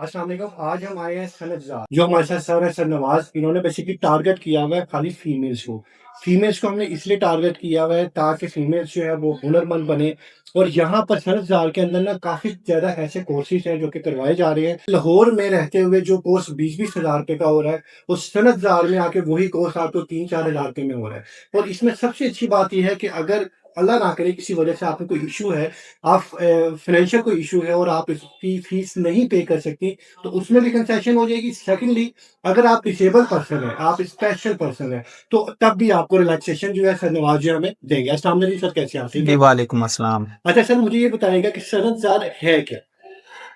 अस्सलाम वालेकुम। आज हम आए हैं सनतज़ार, जो हमारे साथ सर है, सर नवाज़। इन्होंने बेसिकली टारगेट किया हुआ है खाली फीमेल्स को। फीमेल्स को हमने इसलिए टारगेट किया हुआ है ताकि फीमेल्स जो है वो हुनरमंद बने। और यहाँ पर सनतज़ार के अंदर ना काफ़ी ज़्यादा ऐसे कोर्सेज़ हैं जो कि करवाए जा रहे हैं। लाहौर में रहते हुए जो कोर्स 20-20 हज़ार रुपए का हो रहा है, वो सनतज़ार में आके वही कोर्स आपको 3-4 हज़ार रुपए में हो रहा है। और इसमें सबसे अच्छी बात ये है कि अगर अल्लाह ना करे किसी वजह से आपको कोई इश्यू है, आप फाइनेंशियल कोई इश्यू है और आप इसकी फीस नहीं पे कर सकती, तो उसमें भी कंसेशन हो जाएगी। सेकंडली, अगर आप डिसेबल पर्सन है, आप स्पेशल पर्सन है, तो तब भी आपको रिलैक्सेशन जो है सर नवाज जो है हमें देंगे। अस्सलाम वालेकुम सर, कैसे हैं आप? ठीक जी, है। वालेकुम अस्सलाम। अच्छा सर, मुझे ये बताइएगा कि सनतज़ार है क्या?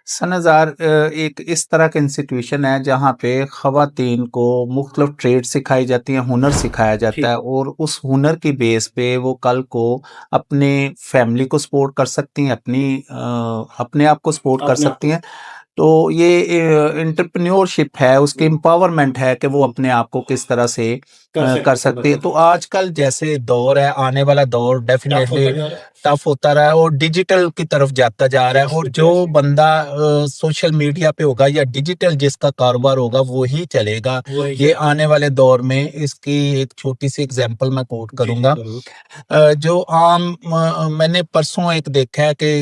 सनज़ार एक इस तरह का इंस्टीट्यूशन है जहाँ पे ख़वातीन को मुख्तलिफ ट्रेड सिखाई जाती हैं, हुनर सिखाया जाता ठीक। है और उस हुनर की बेस पे वो कल को अपने फैमिली को सपोर्ट कर सकती हैं, अपने आप को सपोर्ट कर आपने सकती आपको हैं। तो ये एंटरप्रेन्योरशिप है, उसकी एम्पावरमेंट है कि वो हुँ, अपने आप को किस तरह से कर कर सकते हैं, सकती है। बता तो दें। आजकल जैसे दौर है, आने वाला दौर टफ डेफिनेटली होता जा रहा है। टफ होता रहा है और डिजिटल की तरफ जाता जा रहा है यस, और गुड, जो यस। बंदा सोशल मीडिया पे होगा या डिजिटल जिसका कारोबार होगा वो ही चलेगा। वही ये चलेगा। आने वाले दौर में इसकी एक छोटी सी एग्जांपल मैं कोट जी, जी, करूंगा। ज़रूर। जो मैंने परसों एक देखा है कि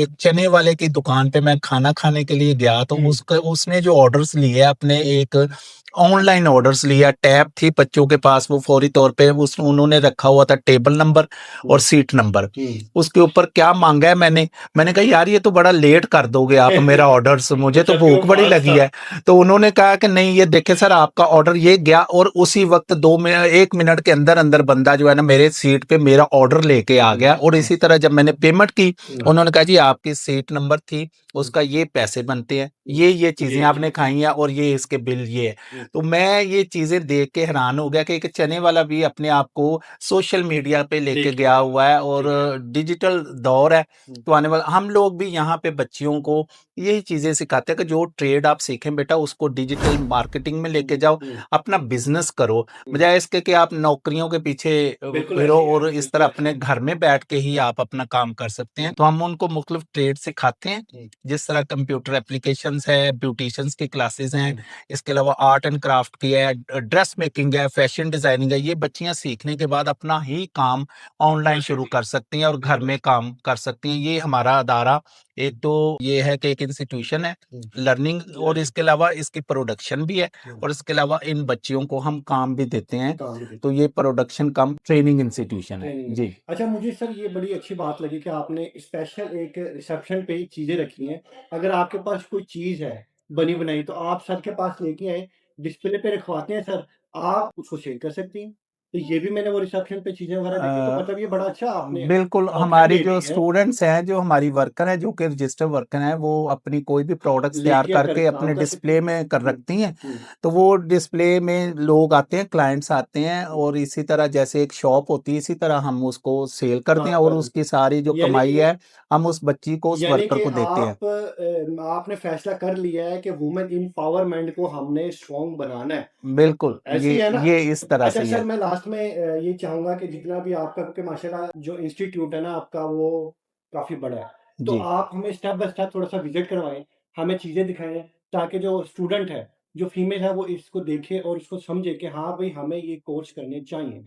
एक चने वाले की दुकान पे मैं खाना खाने के लिए गया तो हुँ, उसका उसने जो ऑर्डर्स लिए अपने एक ऑनलाइन ऑर्डर्स लिया, टैब थी बच्चों के पास, वो फौरी तौर पे उन्होंने रखा हुआ था टेबल नंबर और हुँ, सीट नंबर। हुँ। उसके ऊपर क्या मांगा है मैंने कहा यार ये तो बड़ा लेट कर दोगे आप मेरा ऑर्डर, मुझे तो जबकि वो भूख बड़ी फास्ट लगी था। है। तो उन्होंने कहा कि नहीं ये देखे सर आपका ऑर्डर ये गया और उसी वक्त 1 मिनट के अंदर अंदर बंदा जो है ना मेरे सीट पे मेरा ऑर्डर लेके आ हुँ, गया। और हुँ, इसी तरह जब मैंने पेमेंट की, हुँ, उन्होंने कहा जी आपकी सीट नंबर थी, हुँ, उसका ये पैसे बनते हैं, हुँ। ये जी, चीजें जी। आपने खाई हैं और ये इसके बिल ये है। हुँ, तो मैं ये चीजें देख के हैरान हो गया कि एक चने वाला भी अपने आप को सोशल मीडिया पे लेके लेके गया गया। हुआ है और जी। डिजिटल दौर है। हुँ, तो आने वाला हम लोग भी यहाँ पे बच्चियों को यही चीजें सिखाते हैं कि जो ट्रेड आप सीखें बेटा उसको डिजिटल मार्केटिंग में हुँ, लेके जाओ, हुँ, अपना बिजनेस करो, हुँ। बजाय इसके कि आप नौकरियों के पीछे बिल्कुल फिरो ऐसे ही है, और इस तरह बिल्कुल ऐसे अपने ही है। घर में बैठ के ही आप अपना काम कर सकते हैं। तो हम उनको मुख्तलिफ ट्रेड सिखाते हैं, हुँ, जिस तरह कंप्यूटर एप्लीकेशंस है, ब्यूटिशियंस की क्लासेस हैं, हुँ, इसके अलावा आर्ट एंड क्राफ्ट की है, ड्रेस मेकिंग है, फैशन डिजाइनिंग है। ये बच्चियां सीखने के बाद अपना ही काम ऑनलाइन शुरू कर सकती हैं और घर बिल्कुल में ऐसे काम कर सकती हैं। ये हमारा अदारा ही। एक तो ये है कि एक इंस्टीट्यूशन है हुँ, लर्निंग, और लर्निंग। इसके अलावा इसकी प्रोडक्शन भी है हुँ, और इसके अलावा इन बच्चियों को हम काम भी देते हैं। काम भी देते तो हैं। ये प्रोडक्शन कम ट्रेनिंग इंस्टीट्यूशन है ट्रेनिंग। जी। अच्छा, मुझे सर ये बड़ी अच्छी बात लगी कि आपने स्पेशल एक रिसेप्शन पे ही चीज़ें रखी हैं। अगर आपके पास कोई चीज़ है बनी-बनाई, तो आप सर के पास लेके आएँ, डिस्प्ले पे रखवाते हैं सर, आप उसको सेल कर सकती हैं। तो ये भी मैंने वो रिसेप्शन पे चीज़ें वगैरह देखी, तो अ, मतलब ये बड़ा अच्छा आपने बिल्कुल, ऑप्शन हमारी दे जो दी है। स्टूडेंट्स हैं, जो हमारी वर्कर हैं, जो कि रजिस्टर्ड वर्कर हैं, वो अपनी कोई भी प्रोडक्ट्स तैयार लेके आकर करके काम अपने कर सकती डिस्प्ले हैं। में कर हुँ, रखती हैं। हुँ। तो वो डिस्प्ले में लोग आते हैं, क्लाइंट्स आते हैं और इसी तरह जैसे एक शॉप होती है, इसी तरह हम उसको सेल करते हैं काम और कर उसकी सारी जो यानी कमाई कि है, हम उस बच्ची को, उस यानी वर्कर कि को देते हैं। आपने फैसला कर लिया है कि वुमेन एम्पावरमेंट को हमने स्ट्रॉन्ग बनाना है। बिल्कुल, ऐसे ही है ना? ये इस तरह अच्छा से ही सर, है। मैं लास्ट में ये चाहूँगा कि जितना भी आपका, क्योंकि माशाल्लाह जो इंस्टीट्यूट है ना आपका, वो काफ़ी बड़ा है। तो जी। आप हमें स्टेप बाय स्टेप थोड़ा-सा विज़िट करवाएँ, हमें चीज़ें दिखाएँ, ताकि जो स्टूडेंट है, जो फीमेल है, वो इसको देखे और इसको समझे कि हाँ, भई हमें ये कोर्स करने चाहिए।